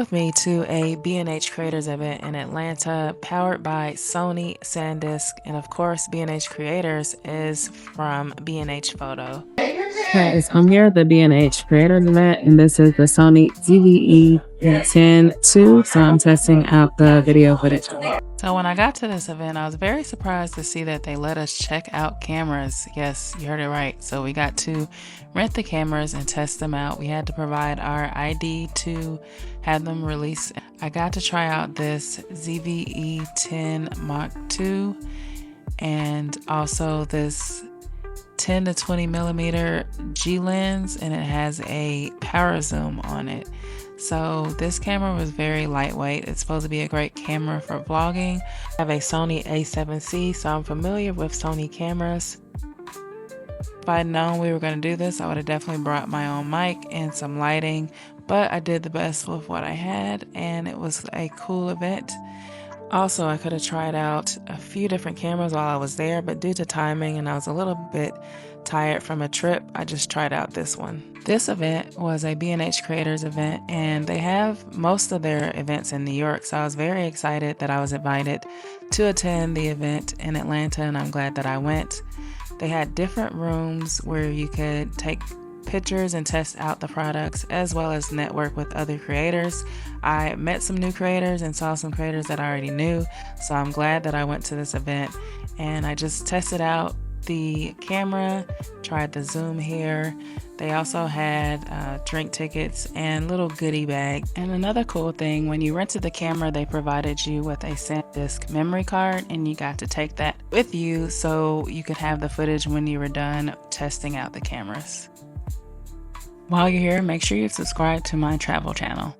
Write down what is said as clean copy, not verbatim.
With me to a B&H Creators event in Atlanta powered by Sony SanDisk, and of course B&H Creators is from B&H Photo. Guys, I'm here at the B&H Creators event, and this is the Sony ZV-E10 2, so I'm testing out the video footage. So when I got to this event, I was very surprised to see that they let us check out cameras. Yes, you heard it right. So we got to rent the cameras and test them out. We had to provide our ID to have them released. I got to try out this ZV-E10 Mark II and also this 10 to 20 millimeter G lens, and it has a power zoom on it. So this camera was very lightweight. It's supposed to be a great camera for vlogging. I have a Sony A7C, so I'm familiar with Sony cameras. If I'd known we were going to do this, I would have definitely brought my own mic and some lighting, but I did the best with what I had, and it was a cool event. Also, I could have tried out a few different cameras while I was there, but due to timing and I was a little bit tired from a trip, I just tried out this one. This event was a B&H Creators event, and they have most of their events in New York, so I was very excited that I was invited to attend the event in Atlanta, and I'm glad that I went. They had different rooms where you could take pictures and test out the products, as well as network with other creators. I met some new creators and saw some creators that I already knew, so I'm glad that I went to this event and I just tested out the camera, tried the zoom here. They also had drink tickets and little goodie bag. And another cool thing, when you rented the camera, they provided you with a SanDisk memory card, and you got to take that with you so you could have the footage when you were done testing out the cameras. While you're here, make sure you subscribe to my travel channel.